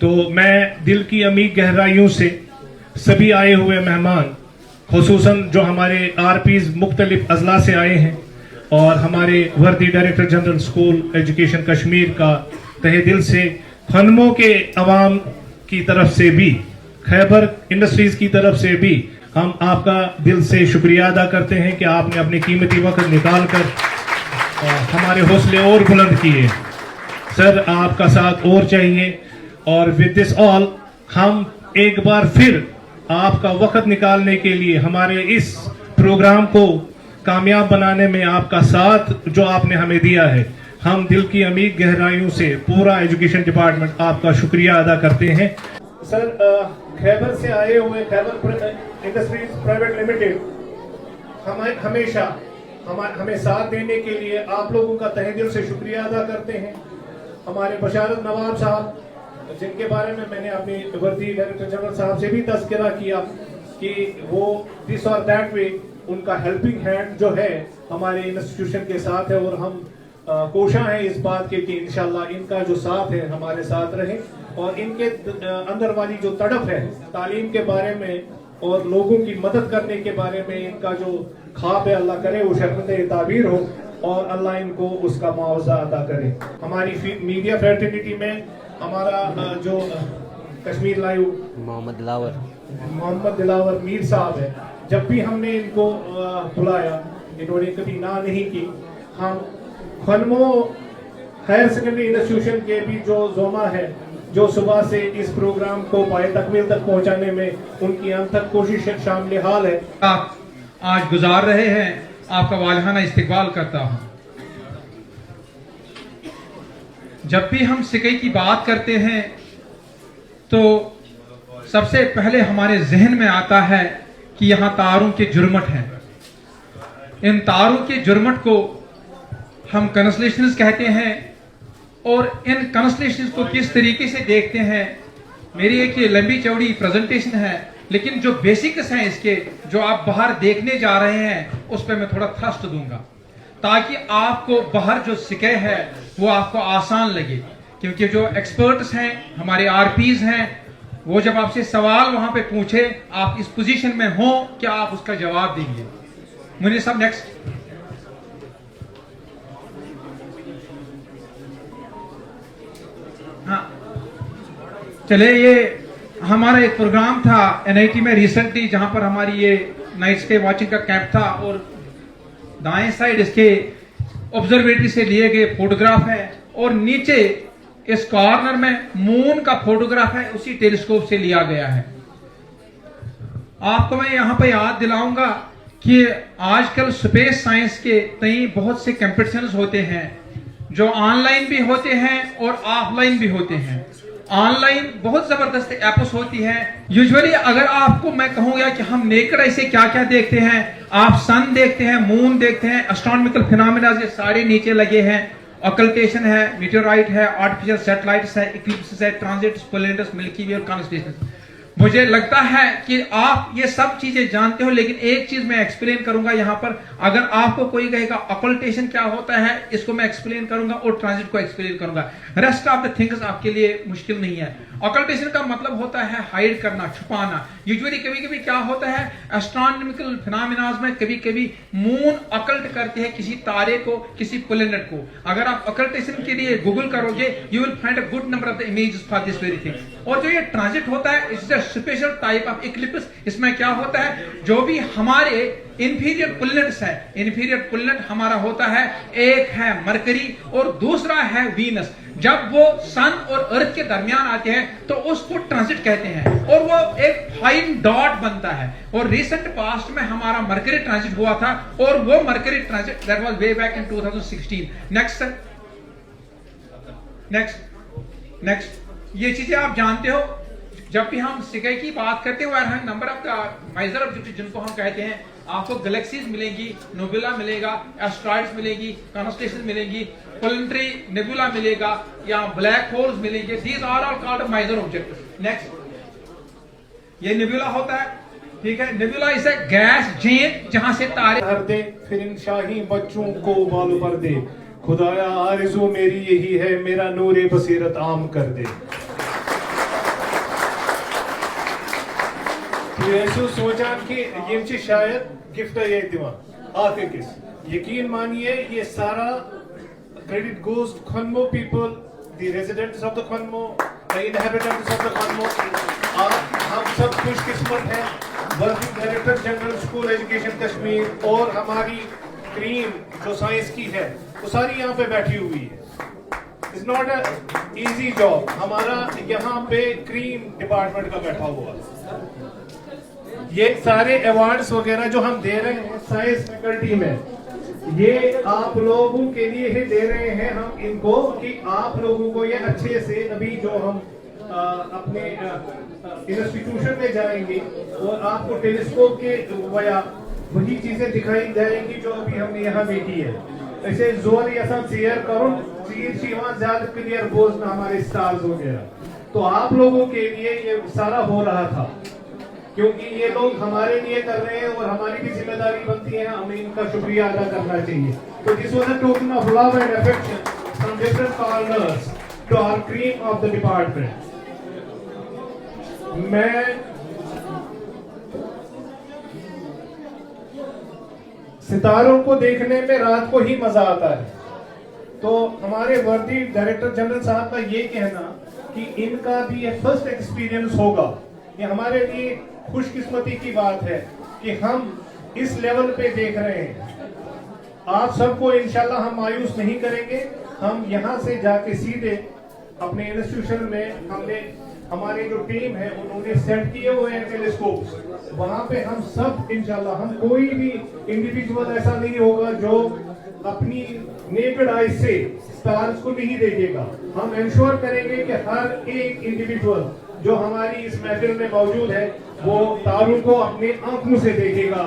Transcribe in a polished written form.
तो मैं दिल की अमीर गहराइयों से सभी आए हुए मेहमान, खुसूसन जो हमारे आरपीज मुख्तलिफ अजला से आए हैं और हमारे वर्दी director general school education Kashmir का तहे दिल से, खनमों के अवाम की तरफ से भी, खैबर इंडस्ट्रीज की तरफ से भी हम आपका दिल से शुक्रिया अदा करते हैं कि आपने अपने कीमती वक्त निकाल कर हमारे हौसले और बुलंद किए। सर, आपका साथ और चाहिए और विद दिस ऑल हम एक बार फिर आपका वक्त निकालने के लिए हमारे इस प्रोग्राम को कामयाब बनाने में आपका साथ जो आपने हमें दिया है, हम दिल की अमीर गहराइयों से पूरा एजुकेशन डिपार्टमेंट आपका शुक्रिया अदा करते हैं। सर, खैबर से आए हुए खैबर इंडस्ट्रीज प्राइवेट लिमिटेड हमेशा हमें साथ देने के लिए आप लोगों का तहे दिल से शुक्रिया अदा करते हैं। हमारे बशारत नवाब साहब, जिनके बारे में मैंने अपनी वर्दी डायरेक्टर जनरल साहब से भी तज़किरा किया कि वो दिस और दैट वे उनका हेल्पिंग हैंड जो है हमारे इंस्टीट्यूशन के साथ है और हम कोशा हैं इस बात के कि इंशाल्लाह इनका जो साथ है हमारे साथ रहे और इनके अंदर वाली जो तड़प है तालीम के बारे में और लोगों की मदद करने के बारे में, इनका जो ख्वाब है, अल्लाह करे वो शर्मंदे ताबीर हो और अल्लाह इनको उसका मुआवजा अदा करे। हमारी मीडिया फ्रेटर्निटी में हमारा जो कश्मीर लाइव मोहम्मद दिलावर मीर साहब है, जब भी हमने इनको बुलाया इन्होंने कभी ना नहीं की। हम खनमो हायर सेकेंडरी इंस्टीट्यूशन के भी जो जोमा है, जो सुबह से इस प्रोग्राम को पाए तकमील तक पहुंचाने में उनकी अनथक कोशिश शामिल हाल है। आप आज गुजार रहे हैं, आपका वालहाना इस्तकबाल करता हूं। जब भी हम सिकई की बात करते हैं तो सबसे पहले हमारे जहन में आता है कि यहां तारों के जुर्मट हैं। इन तारों के जुर्मट को हम कंस्टेलेशंस कहते हैं और इन कंस्टेलेशंस को किस तरीके से देखते हैं, मेरी एक ये लंबी चौड़ी प्रेजेंटेशन है, लेकिन जो बेसिक्स हैं इसके, जो आप बाहर देखने जा रहे हैं, उस पर मैं थोड़ा थ्रस्ट दूंगा ताकि आपको बाहर जो सिके है वो आपको आसान लगे। क्योंकि जो एक्सपर्ट्स हैं, हमारे आरपीज हैं, वो जब आपसे सवाल वहां पे पूछे, आप इस पोजीशन में हो क्या आप उसका जवाब देंगे। मुझे सब नेक्स्ट। हाँ, चले, ये हमारा एक प्रोग्राम था एनआईटी में रिसेंटली, जहां पर हमारी ये नाइट स्टे वॉचिंग का कैंप था और दाएं साइड इसके ऑब्जर्वेटरी से लिए गए फोटोग्राफ है और नीचे इस कॉर्नर में मून का फोटोग्राफ है, उसी टेलीस्कोप से लिया गया है। आपको मैं यहां पर याद दिलाऊंगा कि आजकल स्पेस साइंस के कई बहुत से कंपटीशंस होते हैं जो ऑनलाइन भी होते हैं और ऑफलाइन भी होते हैं। ऑनलाइन बहुत जबरदस्त एप्स होती है। यूजुअली अगर आपको मैं कहूंगा कि हम नेकेड ऐसे क्या क्या देखते हैं, आप सन देखते हैं, मून देखते हैं, एस्ट्रोनॉमिकल फिनोमेना ये सारे नीचे लगे हैं, ऑकल्टेशन है, मीटेओराइट है, आर्टिफिशियल सैटेलाइट्स है, इक्लिप्सेस है, ट्रांजिट्स, प्लैनेट्स, मिल्की वे और कॉन्स्टेलेशंस। मुझे लगता है कि आप ये सब चीजें जानते हो, लेकिन एक चीज मैं एक्सप्लेन करूंगा यहां पर। अगर आपको कोई कहेगा ऑकल्टेशन क्या होता है, इसको मैं एक्सप्लेन करूंगा और ट्रांजिट को एक्सप्लेन करूंगा। रेस्ट ऑफ द थिंग्स आपके लिए मुश्किल नहीं है। ऑकल्टेशन का मतलब होता है हाइड करना, छुपाना। यूजुअली कभी कभी क्या होता है, एस्ट्रोनॉमिकल फिनोमेनास में कभी कभी मून ऑकल्ट करते हैं किसी तारे को, किसी प्लैनेट को। अगर आप ऑकल्टेशन के लिए गूगल करोगे, you will find a good number of the images for this very thing. और जो ये ट्रांजिट होता है, it's a special type of Eclipse. इसमें क्या होता है, जो भी हमारे इंफीरियर प्लैनेट्स है, इंफीरियर प्लैनेट हमारा होता है, एक है मरकरी और दूसरा है वीनस। जब वो सन और अर्थ के दरमियान आते हैं तो उसको ट्रांजिट कहते हैं और वो एक फाइन डॉट बनता है। और रिसेंट पास्ट में हमारा मरकरी ट्रांजिट हुआ था और वो mercury transit that was way back in 2016। Next sir, next. ये चीजें आप जानते हो। जब भी हम सिकाई की बात करते हैं, number of the major objective जिनको हम कहते हैं, आपको गैलेक्सीज मिलेंगी, नेबुला मिलेगा, एस्ट्रॉइड्स मिलेगी, कॉन्स्टेलेशंस मिलेंगी, प्लैनेटरी नेबुला मिलेगा या ब्लैक होल्स मिलेंगे। These are all called major objective. Next, ये नेबुला होता है, ठीक है। नेबुला इज अ गैस जेन जहां से तारे हर दे, फिर इन शाही बच्चों को बालू पर दे। खुदाया आरज़ू मेरी यही है, मेरा नूरे बसीरत आम कर दे। तो सोचान कि ये शायद गिफ्ट ये दिवान आते किस यकीन मानिए ये सारा credit goes to Khonmoh people, the residents of the Khonmoh, the inhabitants of the Khonmoh. हम सब खुशकिस्मत हैं, working director general school education Kashmir और हमारी क्रीम जो साइंस की है वो सारी यहाँ पे बैठी हुई है। It's not a easy job. हमारा यहाँ पे क्रीम डिपार्टमेंट का बैठा हुआ है। ये सारे अवार्ड्स वगैरह जो हम दे रहे हैं साइंस फैकल्टी में, ये आप लोगों के लिए ही दे रहे हैं हम इनको, कि आप लोगों को ये अच्छे से अभी जो हम अपने इंस्टीट्यूशन में जाएंगे और आपको टेलीस्कोप के वया वही चीजें दिखाई जाएंगी जो अभी हमने यहाँ देखी है। ऐसे जोर ऐसा शेयर करो चीज ज्यादा क्लियर बोझ ना हमारे स्टार्स वगैरह। तो आप लोगों के लिए ये सारा हो रहा था क्योंकि ये लोग हमारे लिए कर रहे हैं और हमारी भी जिम्मेदारी बनती है, हमें इनका शुक्रिया अदा करना चाहिए। तो this was a token of love and affection from different corners to our cream of the department. मैं सितारों को देखने में रात को ही मजा आता है, तो हमारे वर्दी डायरेक्टर जनरल साहब का ये कहना कि इनका भी ये फर्स्ट एक्सपीरियंस होगा, ये हमारे लिए खुशकिस्मती की बात है कि हम इस लेवल पे देख रहे हैं। आप सबको इंशाल्लाह हम मायूस नहीं करेंगे। हम यहाँ से जाके सीधे अपने इंस्टीट्यूशन में हमारी जो टीम है उन्होंने सेट किए हुए हैं टेलीस्कोप, वहां पे हम सब इंशाल्लाह, हम कोई भी इंडिविजुअल ऐसा नहीं होगा जो अपनी नेकेड आई से स्टार्स को नहीं देखेगा। हम इंश्योर करेंगे कि हर एक इंडिविजुअल जो हमारी इस महफिल में मौजूद है वो तारों को अपनी आंखों से देखेगा।